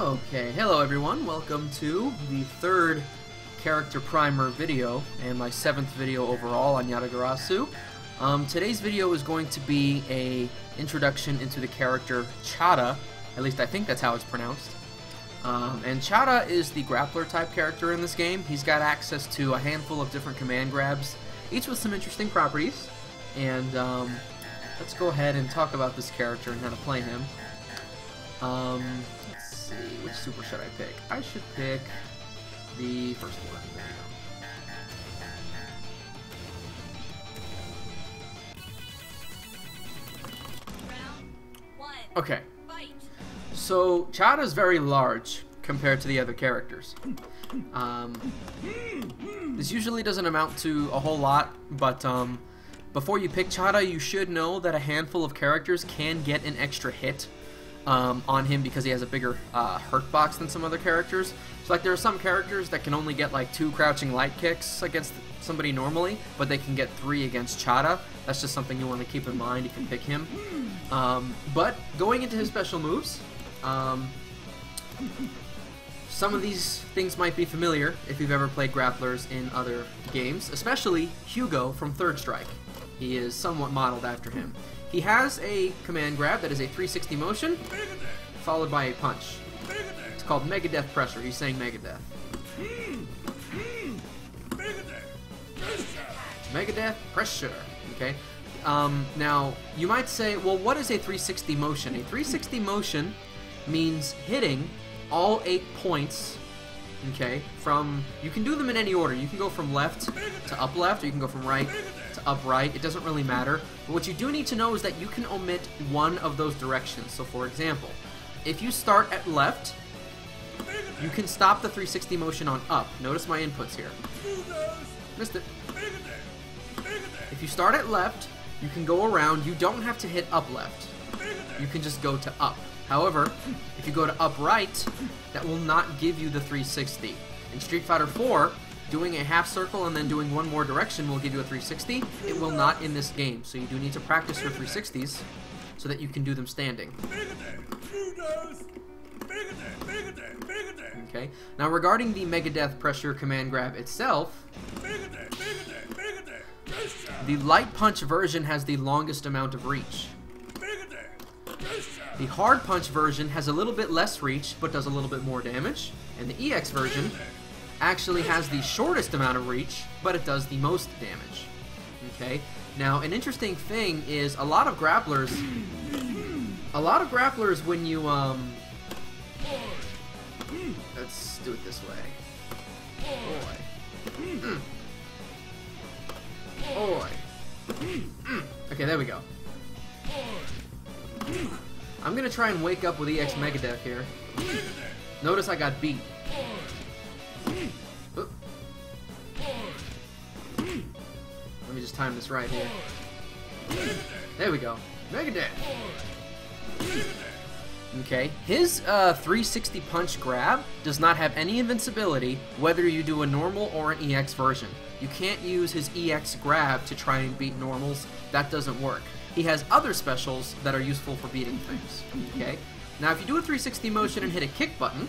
Okay, hello everyone, welcome to the third character primer video and my 7th video overall on Yatagarasu. Today's video is going to be a introduction into the character Chadha, at least I think that's how it's pronounced. And Chadha is the grappler type character in this game. He's got access to a handful of different command grabs, each with some interesting properties. And let's go ahead and talk about this character and how to play him. Let's see, which super should I pick? I should pick the first one. There you go. Okay. So Chadha is very large compared to the other characters. This usually doesn't amount to a whole lot, but before you pick Chadha, you should know that a handful of characters can get an extra hit on him because he has a bigger hurt box than some other characters. So like there are some characters that can only get like 2 crouching light kicks against somebody normally, but they can get 3 against Chadha. That's just something you want to keep in mind if you pick him. But going into his special moves, some of these things might be familiar if you've ever played grapplers in other games, especially Hugo from Third Strike. He is somewhat modeled after him. He has a command grab that is a 360 motion, followed by a punch. It's called Megadeth pressure. He's saying Megadeth. Megadeth pressure. Okay. Now, you might say, well, what is a 360 motion? A 360 motion means hitting all 8 points, okay, you can do them in any order. You can go from left to up left, or you can go from right to up right. It doesn't really matter. But what you do need to know is that you can omit one of those directions. So for example, if you start at left, you can stop the 360 motion on up. Notice my inputs here. Missed it. If you start at left, you can go around. You don't have to hit up left. You can just go to up. However, if you go to up right, that will not give you the 360. In Street Fighter 4, doing a half circle and then doing one more direction will give you a 360. It will not in this game, so you do need to practice your 360s so that you can do them standing. Okay. Now regarding the Megadeth pressure command grab itself, the light punch version has the longest amount of reach. The hard punch version has a little bit less reach, but does a little bit more damage. And the EX version actually has the shortest amount of reach, but it does the most damage. Okay? Now, an interesting thing is a lot of grapplers when you, let's do it this way. Okay, there we go. I'm gonna try and wake up with EX Megadeth here. Notice I got beat. Oop. Let me just time this right here. There we go. Megadeth! Okay, his 360 punch grab does not have any invincibility whether you do a normal or an EX version. You can't use his EX grab to try and beat normals. That doesn't work. He has other specials that are useful for beating things. Okay? Now, if you do a 360 motion and hit a kick button,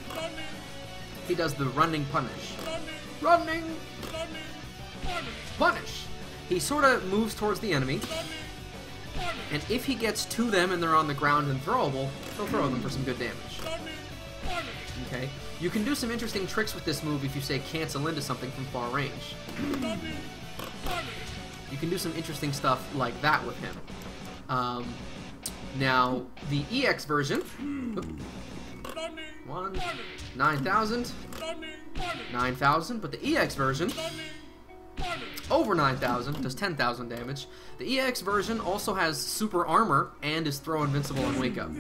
he does the running punish. Running! Punish! He sort of moves towards the enemy, and if he gets to them and they're on the ground and throwable, he'll throw them for some good damage. Okay? You can do some interesting tricks with this move if you say cancel into something from far range. You can do some interesting stuff like that with him. Now, the EX version, 9,000, 9,000, but the EX version, over 9,000, does 10,000 damage. The EX version also has super armor and is throw invincible on wake up.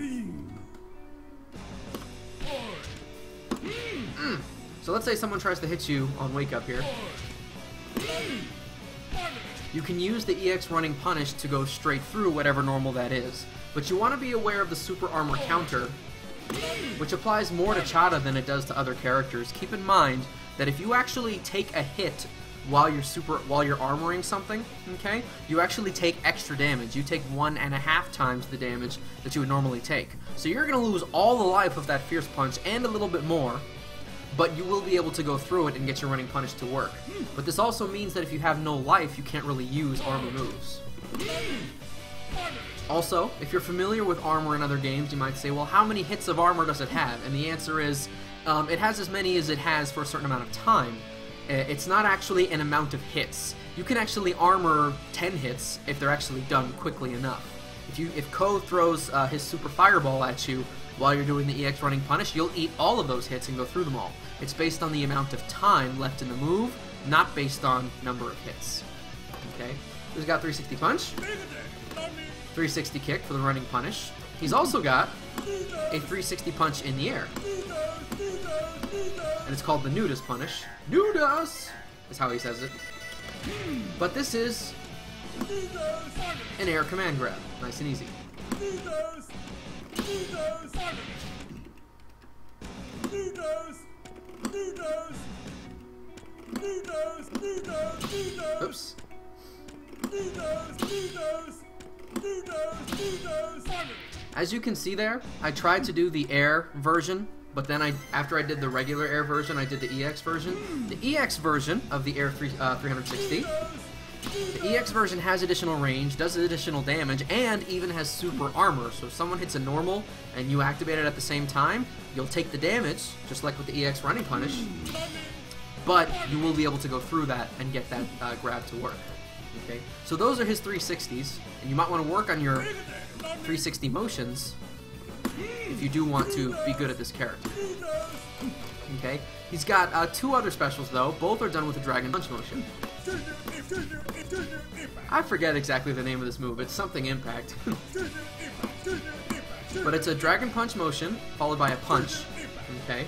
So let's say someone tries to hit you on wake up here. You can use the EX running punish to go straight through whatever normal that is. But you want to be aware of the super armor counter, which applies more to Chadha than it does to other characters. Keep in mind that if you actually take a hit while you're armoring something, okay, you actually take extra damage. You take 1.5 times the damage that you would normally take. So you're going to lose all the life of that Fierce Punch and a little bit more, but you will be able to go through it and get your Running Punish to work. But this also means that if you have no life, you can't really use armor moves. Also, if you're familiar with armor in other games, you might say, well, how many hits of armor does it have? And the answer is, it has as many as it has for a certain amount of time. It's not actually an amount of hits. You can actually armor 10 hits if they're actually done quickly enough. If Ko throws his Super Fireball at you while you're doing the EX Running Punish, you'll eat all of those hits and go through them all. It's based on the amount of time left in the move, not based on number of hits. Okay, he's got 360 Punch, 360 Kick for the Running Punish. He's also got a 360 Punch in the air. And it's called the Nudus Punish. Nudus is how he says it. But this is an air command grab. Nice and easy. Oops. As you can see there, I tried to do the air version, but then after I did the regular air version, I did the EX version. The EX version of the air 360, the EX version has additional range, does additional damage, and even has super armor. So if someone hits a normal and you activate it at the same time, you'll take the damage, just like with the EX Running Punish, but you will be able to go through that and get that grab to work. Okay, so those are his 360s, and you might want to work on your 360 motions if you do want to be good at this character. Okay, he's got 2 other specials though. Both are done with the Dragon Punch motion. I forget exactly the name of this move. It's something Impact. But it's a Dragon Punch motion followed by a punch. Okay,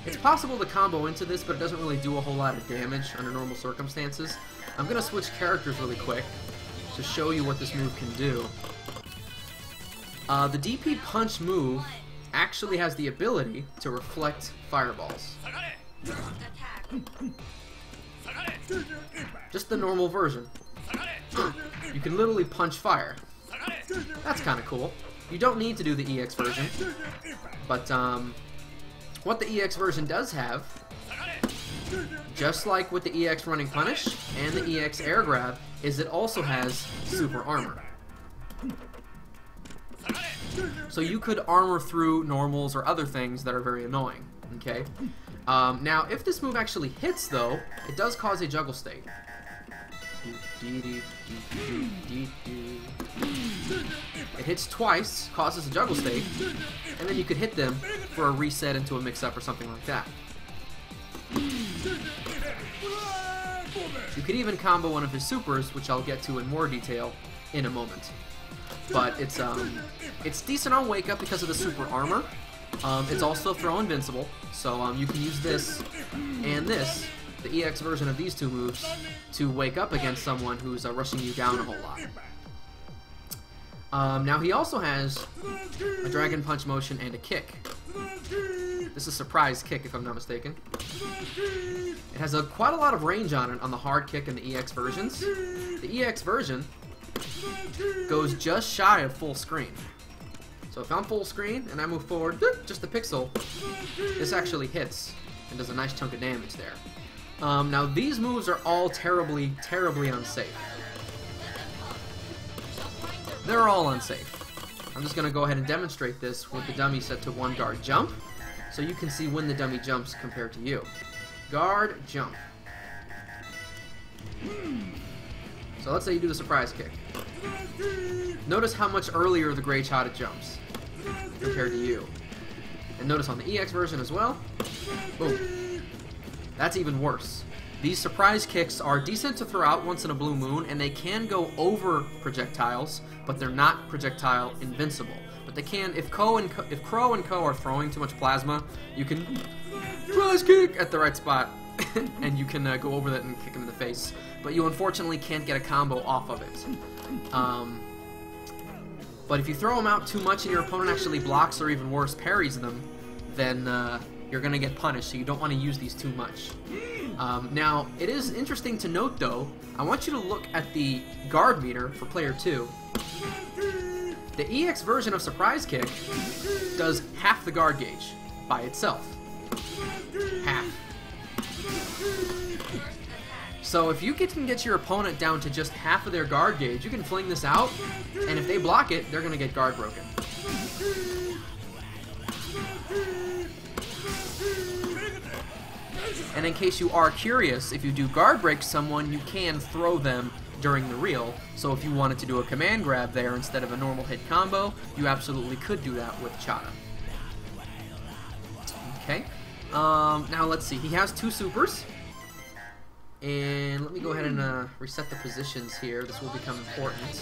it's possible to combo into this, but it doesn't really do a whole lot of damage under normal circumstances. I'm gonna switch characters really quick to show you what this move can do. The DP Punch move actually has the ability to reflect fireballs. Just the normal version. You can literally punch fire. That's kind of cool. You don't need to do the EX version, but what the EX version does have, just like with the EX Running Punish and the EX Air Grab, is it also has super armor. So you could armor through normals or other things that are very annoying. Okay. Now, if this move actually hits, though, it does cause a juggle state. It hits twice, causes a juggle state, and then you could hit them for a reset into a mix-up or something like that. You could even combo one of his supers, which I'll get to in more detail in a moment. But it's decent on Wake Up because of the super armor. It's also throw invincible, so you can use this and this, the EX version of these 2 moves, to wake up against someone who's rushing you down a whole lot. Now he also has a Dragon Punch motion and a kick. This is a surprise kick, if I'm not mistaken. It has quite a lot of range on it on the hard kick and the EX versions. The EX version goes just shy of full screen. So if I'm full screen and I move forward just a pixel, this actually hits and does a nice chunk of damage there. Now these moves are all terribly, terribly unsafe. They're all unsafe. I'm just going to go ahead and demonstrate this with the dummy set to 1 guard jump, so you can see when the dummy jumps compared to you. Guard, jump. So let's say you do the surprise kick. Notice how much earlier the Gray Chadha jumps compared to you. And notice on the EX version as well. Boom. That's even worse. These surprise kicks are decent to throw out once in a blue moon, and they can go over projectiles, but they're not projectile invincible. But they can, if Crow and Ko are throwing too much plasma, you can surprise kick at the right spot, and you can go over that and kick him in the face. But you unfortunately can't get a combo off of it. But if you throw them out too much and your opponent actually blocks or even worse parries them, then you're going to get punished, so you don't want to use these too much. Now, it is interesting to note, though, I want you to look at the guard meter for player 2. The EX version of Surprise Kick does half the guard gauge by itself. Half. So if you can get your opponent down to just half of their guard gauge, you can fling this out, and if they block it, they're going to get guard broken. And in case you are curious, if you do guard break someone, you can throw them during the reel. So if you wanted to do a command grab there instead of a normal hit combo, you absolutely could do that with Chadha. Okay. Now let's see. He has 2 supers. And let me go ahead and reset the positions here. This will become important.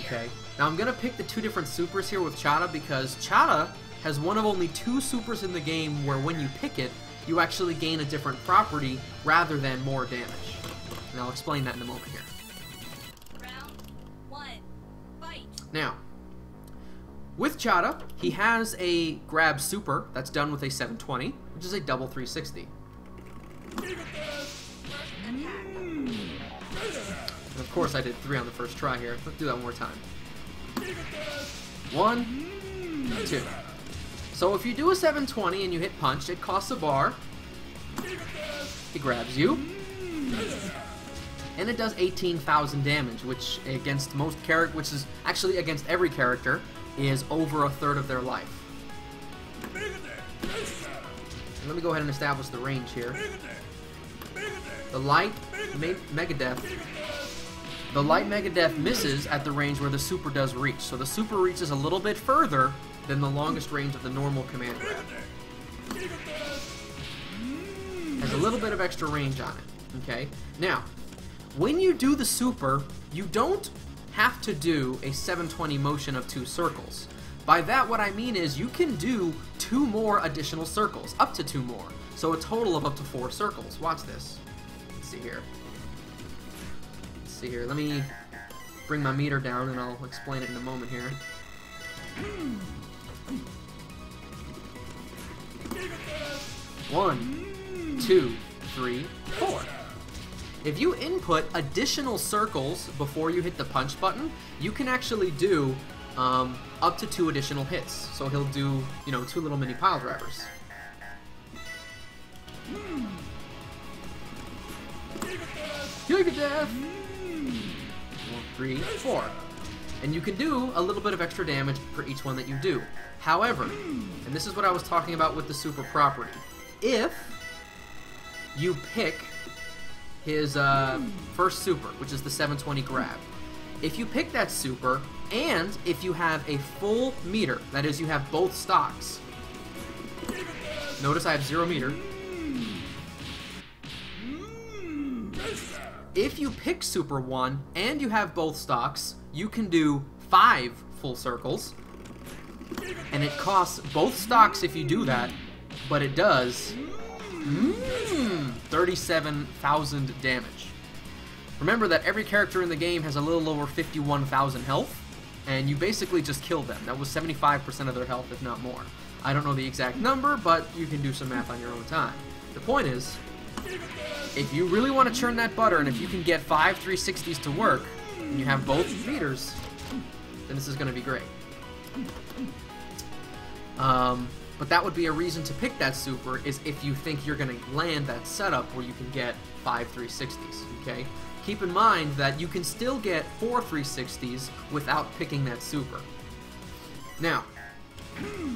Okay. Now I'm going to pick the 2 different supers here with Chadha because Chadha has one of only 2 supers in the game where when you pick it, you actually gain a different property rather than more damage. And I'll explain that in a moment here. Round 1, fight. Now, with Chadha, he has a grab super that's done with a 720, which is a double 360. And of course I did 3 on the first try here. Let's do that one more time. 1, 2. So if you do a 720 and you hit punch, it costs a bar. He grabs you. And it does 18,000 damage, which against most characters, which is actually against every character, is over 1/3 of their life. And let me go ahead and establish the range here. The light Megadeth. The light Megadeth misses at the range where the super does reach. So the super reaches a little bit further than the longest range of the normal command grab. Has a little bit of extra range on it. Okay? Now, when you do the super, you don't have to do a 720 motion of 2 circles. By that, what I mean is you can do 2 more additional circles, up to 2 more. So a total of up to 4 circles. Watch this. Let's see here. Let's see here. Let me bring my meter down and I'll explain it in a moment here. 1, 2, 3, 4. If you input additional circles before you hit the punch button, you can actually do up to 2 additional hits. So he'll do, 2 little mini pile drivers. 3, 4. And you can do a little bit of extra damage for each one that you do. However, and this is what I was talking about with the super property, if you pick his first super, which is the 720 grab, if you pick that super, and if you have a full meter, that is, you have both stocks. Notice I have 0 meter. If you pick Super 1 and you have both stocks, you can do 5 full circles. And it costs both stocks if you do that, but it does 37,000 damage. Remember that every character in the game has a little over 51,000 health, and you basically just killed them. That was 75% of their health, if not more. I don't know the exact number, but you can do some math on your own time. The point is, if you really want to churn that butter, and if you can get 5 360s to work, and you have both meters, then this is going to be great. But that would be a reason to pick that super, is if you think you're going to land that setup where you can get 5 360s, okay? Keep in mind that you can still get 4 360s without picking that super. Now,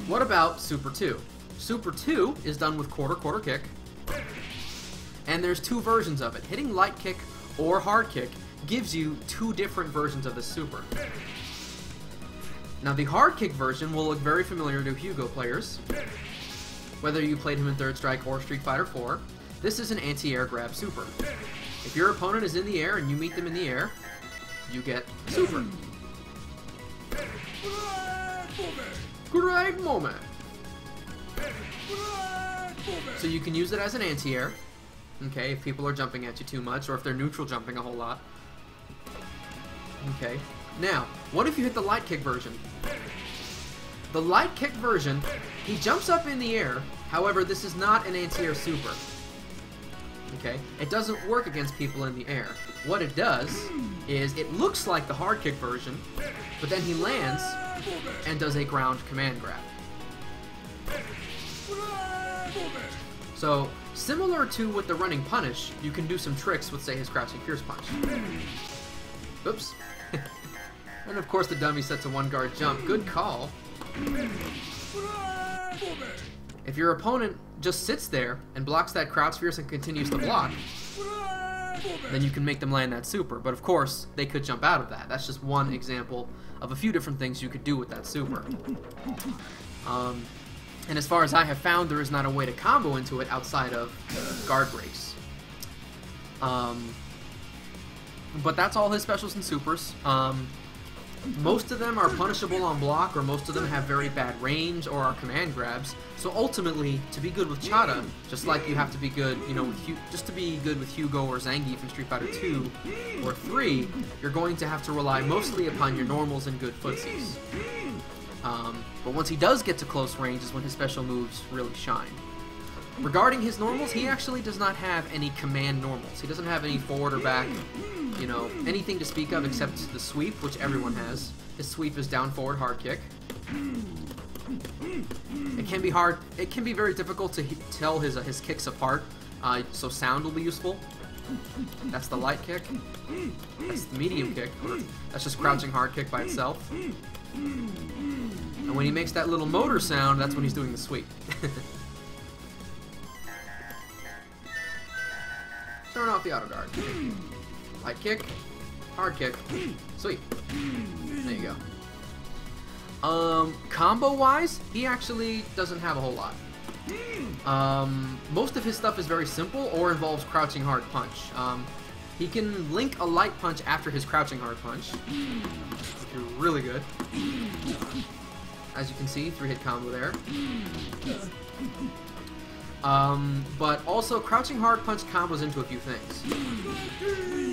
what about Super 2? Super 2 is done with quarter kick, and there's 2 versions of it. Hitting light kick or hard kick gives you 2 different versions of the super. Now, the hard kick version will look very familiar to Hugo players, whether you played him in Third Strike or Street Fighter 4. This is an anti-air grab super. If your opponent is in the air and you meet them in the air, you get super. Great moment! So you can use it as an anti-air, okay, if people are jumping at you too much, or if they're neutral jumping a whole lot. Okay. Now, what if you hit the light kick version? The light kick version, he jumps up in the air. However, this is not an anti-air super. Okay? It doesn't work against people in the air. What it does is it looks like the hard kick version, but then he lands and does a ground command grab. So, similar to with the running punish, you can do some tricks with, say, his crouching fierce punch. Oops. And of course the dummy sets a one guard jump. Good call. If your opponent just sits there and blocks that crouch fierce and continues to block, then you can make them land that super. But of course, they could jump out of that. That's just one example of a few different things you could do with that super. And as far as I have found, there is not a way to combo into it outside of guard breaks. But that's all his specials and supers. Most of them are punishable on block, or most of them have very bad range or are command grabs. So ultimately, to be good with Chadha, just like you have to be good, you know, just to be good with Hugo or Zangief in Street Fighter 2 or 3, you're going to have to rely mostly upon your normals and good footsies. But once he does get to close range is when his special moves really shine. Regarding his normals, he actually does not have any command normals. He doesn't have any forward or back, you know, anything to speak of except the sweep, which everyone has. His sweep is down, forward, hard kick. It can be hard. It can be very difficult to tell his kicks apart. So sound will be useful. That's the light kick. That's the medium kick. That's just crouching hard kick by itself. And when he makes that little motor sound, that's when he's doing the sweep. Turn off the auto guard. Light kick, hard kick, sweep. There you go. Combo-wise, he actually doesn't have a whole lot. Most of his stuff is very simple or involves crouching hard punch. He can link a light punch after his crouching hard punch, which is really good. As you can see, 3-hit combo there. But also, crouching hard punch combos into a few things.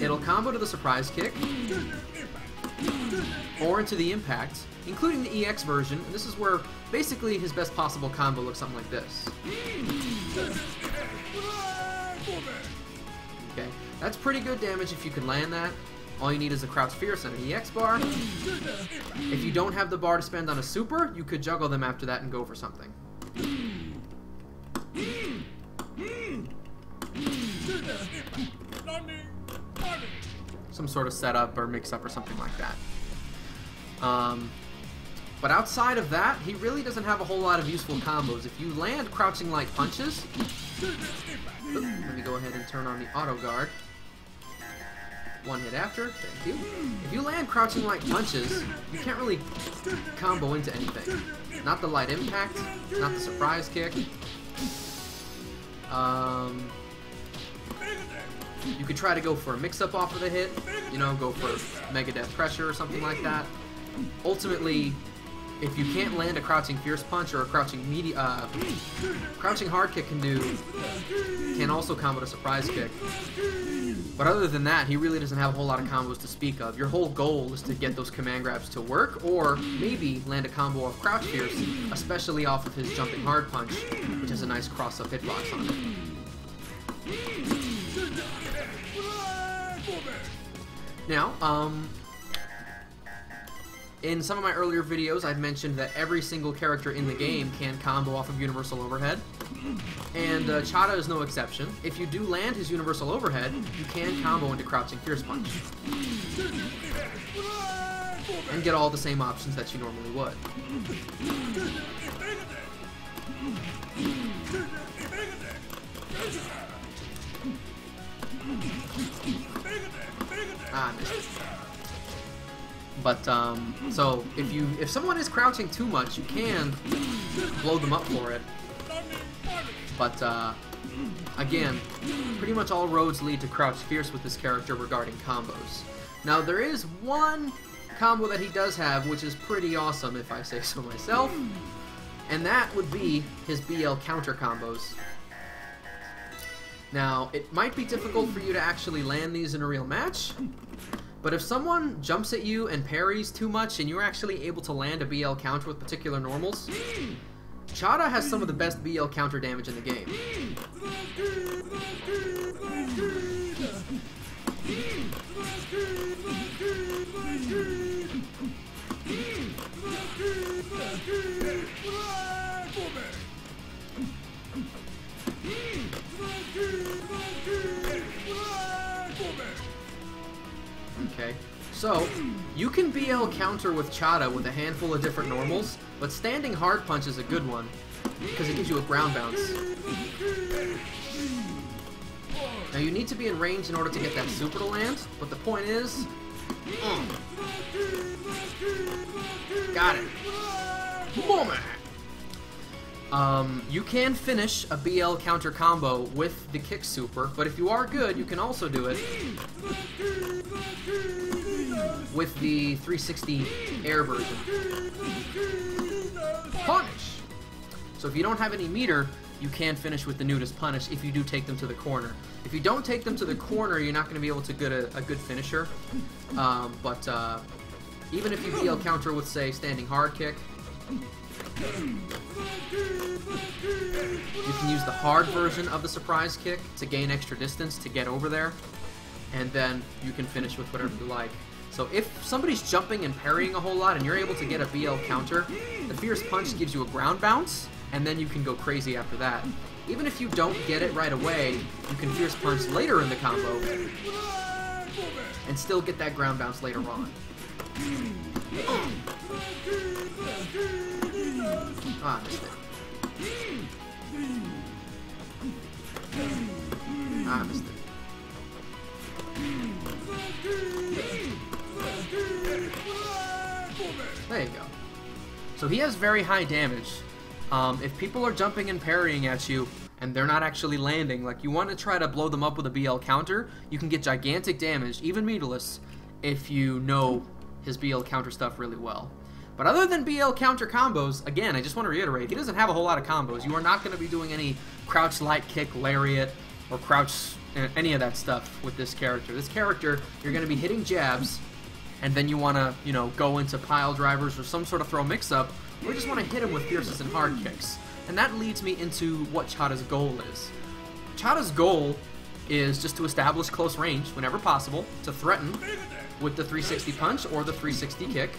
It'll combo to the surprise kick, or into the impact, including the EX version, and this is where basically his best possible combo looks something like this. Okay, that's pretty good damage if you can land that. All you need is a crouch fierce and an EX bar. If you don't have the bar to spend on a super, you could juggle them after that and go for something. Some sort of setup or mix-up or something like that. But outside of that, he really doesn't have a whole lot of useful combos. If you land crouching light punches... let me go ahead and turn on the auto guard. One hit after, thank you. If you land crouching light punches, you can't really combo into anything. Not the light impact, not the surprise kick. You could try to go for a mix-up off of the hit, you know, go for Megadeth pressure or something like that. Ultimately, if you can't land a crouching fierce punch or a crouching crouching hard kick can also combo to surprise kick. But other than that, he really doesn't have a whole lot of combos to speak of. Your whole goal is to get those command grabs to work, or maybe land a combo of crouch fierce, especially off of his jumping hard punch, which has a nice cross-up hitbox on it. Now, in some of my earlier videos, I've mentioned that every single character in the game can combo off of Universal Overhead, and Chadha is no exception. If you do land his Universal Overhead, you can combo into Crouching Fierce Punch, and get all the same options that you normally would. Ah, I missed it. But, so, if someone is crouching too much, you can blow them up for it. But, again, pretty much all roads lead to Crouch Fierce with this character regarding combos. Now, there is one combo that he does have, which is pretty awesome, if I say so myself, and that would be his BL counter combos. Now, it might be difficult for you to actually land these in a real match, But if someone jumps at you and parries too much and you're actually able to land a BL counter with particular normals, Chadha has some of the best BL counter damage in the game. Okay, so you can BL counter with Chadha with a handful of different normals, but standing hard punch is a good one because it gives you a ground bounce. Now you need to be in range in order to get that super to land, but the point is, got it. You can finish a BL counter combo with the kick super, but if you are good, you can also do it with the 360 air version. Punish! So if you don't have any meter, you can finish with the nudist punish if you do take them to the corner. If you don't take them to the corner, you're not going to be able to get a good finisher. Even if you BL counter with, say, standing hard kick, you can use the hard version of the surprise kick to gain extra distance to get over there, and then you can finish with whatever you like. So if somebody's jumping and parrying a whole lot and you're able to get a BL counter, the Fierce Punch gives you a ground bounce, and then you can go crazy after that. Even if you don't get it right away, you can Fierce Punch later in the combo and still get that ground bounce later on. Ah, missed it. Ah, missed it. There you go. So he has very high damage. If people are jumping and parrying at you and they're not actually landing, like you want to try to blow them up with a BL counter, you can get gigantic damage, even meterless, if you know his BL counter stuff really well. But other than BL counter combos, again, I just want to reiterate, he doesn't have a whole lot of combos. You are not going to be doing any crouch light kick, lariat, or crouch, any of that stuff with this character. This character, you're going to be hitting jabs, and then you want to, you know, go into pile drivers or some sort of throw mix-up, or you just want to hit him with fierces and hard kicks. And that leads me into what Chadha's goal is. Chadha's goal is just to establish close range whenever possible, to threaten with the 360 punch or the 360 kick,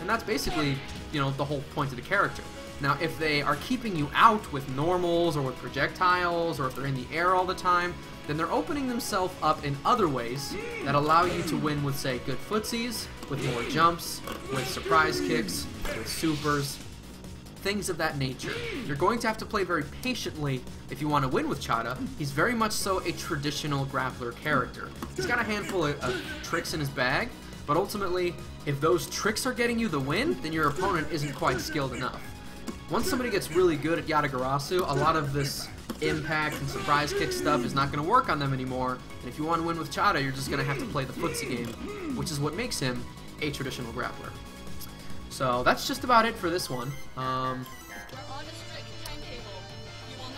and that's basically, you know, the whole point of the character. Now, if they are keeping you out with normals or with projectiles, or if they're in the air all the time, then they're opening themselves up in other ways that allow you to win with, say, good footsies, with more jumps, with surprise kicks, with supers, things of that nature. You're going to have to play very patiently if you want to win with Chadha. He's very much so a traditional grappler character. He's got a handful of tricks in his bag, but ultimately, if those tricks are getting you the win, then your opponent isn't quite skilled enough. Once somebody gets really good at Yatagarasu, a lot of this impact and surprise kick stuff is not going to work on them anymore, and if you want to win with Chadha, you're just going to have to play the footsie game, which is what makes him a traditional grappler. So that's just about it for this one.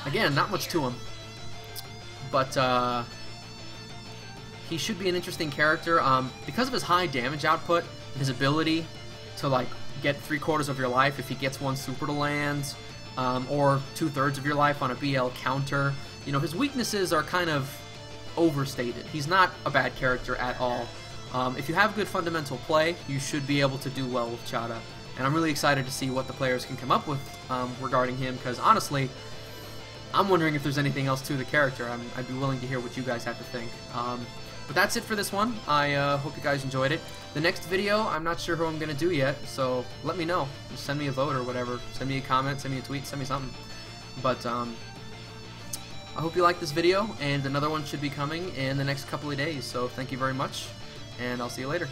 Again, not much to him, but he should be an interesting character. Because of his high damage output, his ability to like get 3/4 of your life if he gets one super to land, or 2/3 of your life on a BL counter. You know, his weaknesses are kind of overstated. He's not a bad character at all. If you have good fundamental play, you should be able to do well with Chadha. And I'm really excited to see what the players can come up with regarding him, because honestly, I'm wondering if there's anything else to the character. I'd be willing to hear what you guys have to think. But that's it for this one. I hope you guys enjoyed it. The next video, I'm not sure who I'm going to do yet, so let me know. Just send me a vote or whatever. Send me a comment, send me a tweet, send me something. But I hope you liked this video, and another one should be coming in the next couple of days. So thank you very much, and I'll see you later.